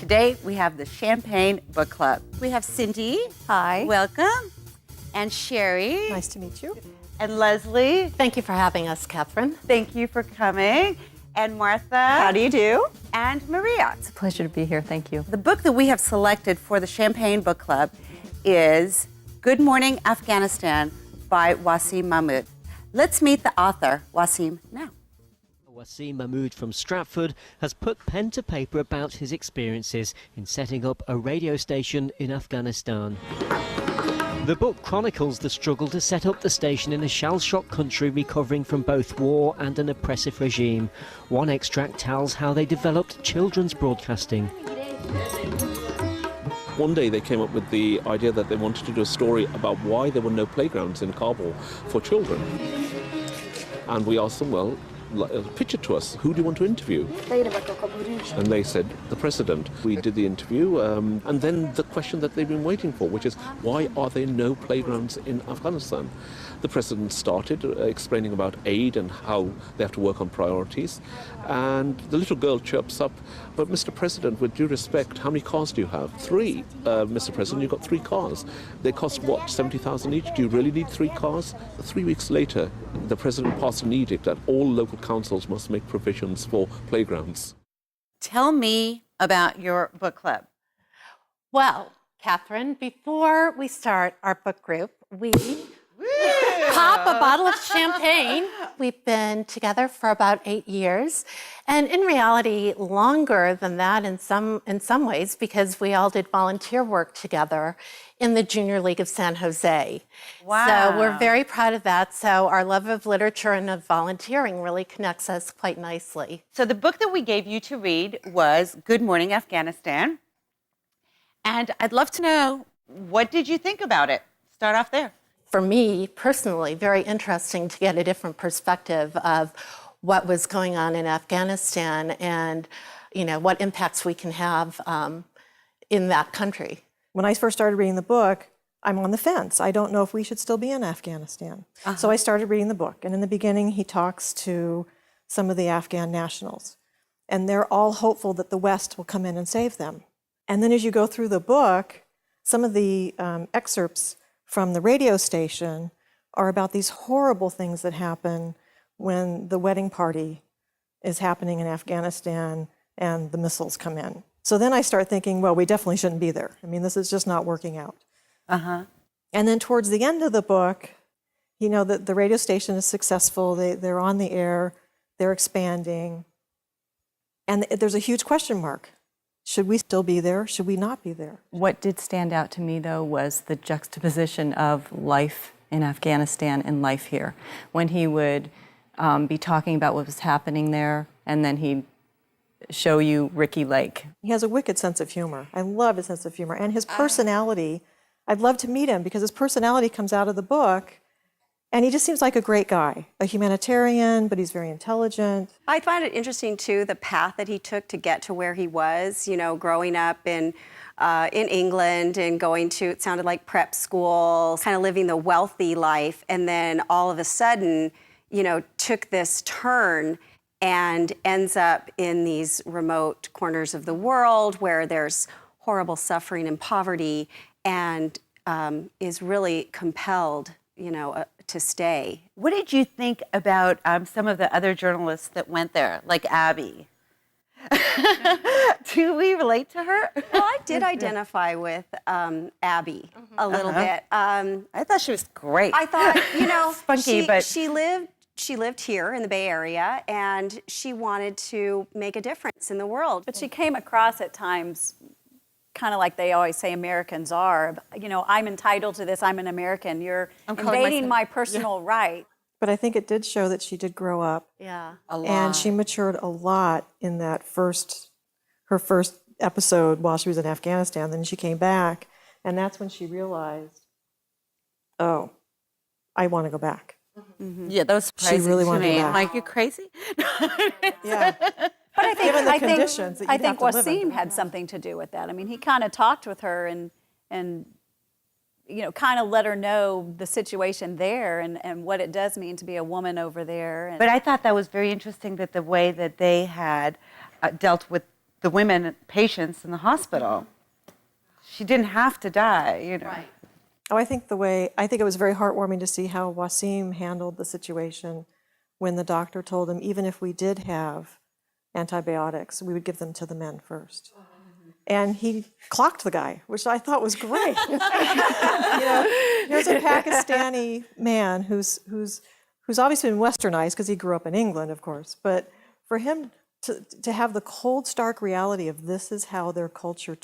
Today we have the Champagne Book Club. We have Cindy. Hi. Welcome. And Sherry. Nice to meet you. And Leslie. Thank you for having us, Catherine. Thank you for coming. And Martha. How do you do? And Maria. It's a pleasure to be here. Thank you. The book that we have selected for the Champagne Book Club is Good Morning Afghanistan by Wasim Mahmood. Let's meet the author, Wasim, now. Wasim Mahmood from Stratford has put pen to paper about his experiences in setting up a radio station in Afghanistan. The book chronicles the struggle to set up the station in a shell-shocked country recovering from both war and an oppressive regime. One extract tells how they developed children's broadcasting. One day they came up with the idea that they wanted to do a story about why there were no playgrounds in Kabul for children. And we asked them, well, pitch it to us. Who do you want to interview? And they said, the president. We did the interview, and then the question that they've been waiting for, which is, why are there no playgrounds in Afghanistan? The president started explaining about aid and how they have to work on priorities. And the little girl chirps up, but Mr. President, with due respect, how many cars do you have? 3. Mr. President, you've got 3 cars. They cost, what, 70,000 each? Do you really need 3 cars? 3 weeks later, the president passed an edict that all local councils must make provisions for playgrounds. Tell me about your book club. Well, Catherine, before we start our book group, we pop a bottle of champagne. We've been together for about 8 years, and in reality, longer than that in some ways, because we all did volunteer work together in the Junior League of San Jose. Wow. So we're very proud of that. So our love of literature and of volunteering really connects us quite nicely. So the book that we gave you to read was Good Morning Afghanistan. And I'd love to know, what did you think about it? Start off there. For me, personally, very interesting to get a different perspective of what was going on in Afghanistan and, what impacts we can have in that country. When I first started reading the book, I'm on the fence. I don't know if we should still be in Afghanistan. So I started reading the book. And in the beginning, he talks to some of the Afghan nationals. And they're all hopeful that the West will come in and save them. And then as you go through the book, some of the excerpts from the radio station are about these horrible things that happen when the wedding party is happening in Afghanistan and the missiles come in. So then I start thinking, well, we definitely shouldn't be there. I mean, this is just not working out. And then towards the end of the book, the radio station is successful. They're on the air. They're expanding. And there's a huge question mark. Should we still be there? Should we not be there? What did stand out to me, though, was the juxtaposition of life in Afghanistan and life here. When he would be talking about what was happening there, and then he'd show you Ricky Lake. He has a wicked sense of humor. I love his sense of humor. And his personality, I'd love to meet him because his personality comes out of the book. And he just seems like a great guy, a humanitarian, but he's very intelligent. I find it interesting, too, the path that he took to get to where he was, growing up in England and going to, it sounded like prep school, kind of living the wealthy life, and then all of a sudden, took this turn and ends up in these remote corners of the world where there's horrible suffering and poverty, and is really compelled, to stay. What did you think about some of the other journalists that went there, like Abby? Do we relate to her? Well, I did identify with Abby a little bit. I thought she was great. I thought, spunky, but she lived here in the Bay Area, and she wanted to make a difference in the world. But she came across at times kind of like they always say Americans are. I'm entitled to this. I'm an American. You're invading my personal right. But I think it did show that she did grow up. Yeah, a lot. And she matured a lot in that her first episode while she was in Afghanistan. Then she came back, and that's when she realized, oh, I want to go back. Yeah, that was surprising she really to wanted me. to go back. I'm like, you crazy? Yeah. But I think, Given the conditions that you'd I think have to live in. Wasim had something to do with that. I mean, he kind of talked with her and kind of let her know the situation there and what it does mean to be a woman over there. But I thought that was very interesting, that the way that they had dealt with the women patients in the hospital. She didn't have to die, you know. Right. Oh, I think it was very heartwarming to see how Wasim handled the situation when the doctor told him, even if we did have antibiotics, we would give them to the men first. And he clocked the guy, which I thought was great. Here's a Pakistani man who's obviously been westernized because he grew up in England, of course. But for him to have the cold, stark reality of this is how their culture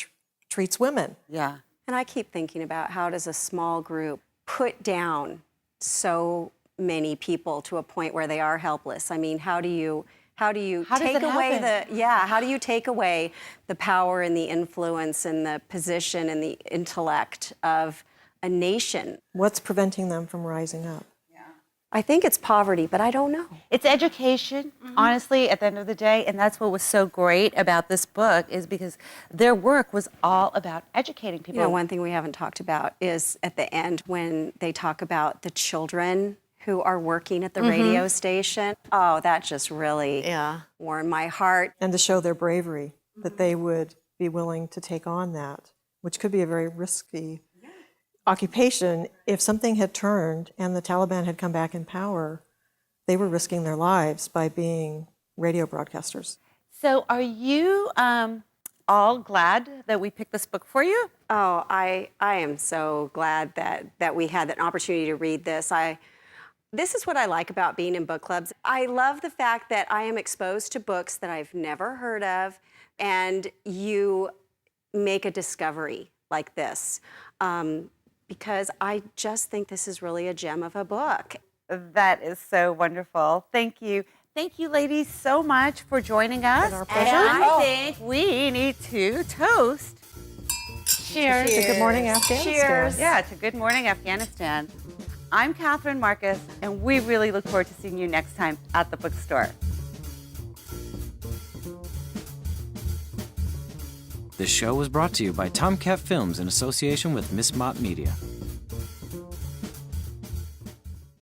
treats women. Yeah. And I keep thinking about how does a small group put down so many people to a point where they are helpless? I mean, how do you take away how do you take away the power and the influence and the position and the intellect of a nation? What's preventing them from rising up? I think it's poverty, but I don't know. It's education, honestly, at the end of the day. And that's what was so great about this book, is because their work was all about educating people. You know, one thing we haven't talked about is at the end when they talk about the children who are working at the radio station. Oh, that just really warmed my heart. And to show their bravery, that they would be willing to take on that, which could be a very risky occupation. If something had turned and the Taliban had come back in power, they were risking their lives by being radio broadcasters. So are you all glad that we picked this book for you? Oh, I am so glad that we had an opportunity to read this. This is what I like about being in book clubs. I love the fact that I am exposed to books that I've never heard of, and you make a discovery like this. Because I just think this is really a gem of a book. That is so wonderful. Thank you. Thank you, ladies, so much for joining us. Our pleasure. And I think we need to toast. Cheers. To Good Morning Afghanistan. Cheers. Yeah, to Good Morning Afghanistan. I'm Catherine Marcus, and we really look forward to seeing you next time at the bookstore. This show was brought to you by Tomcat Films in association with Miss Mott Media.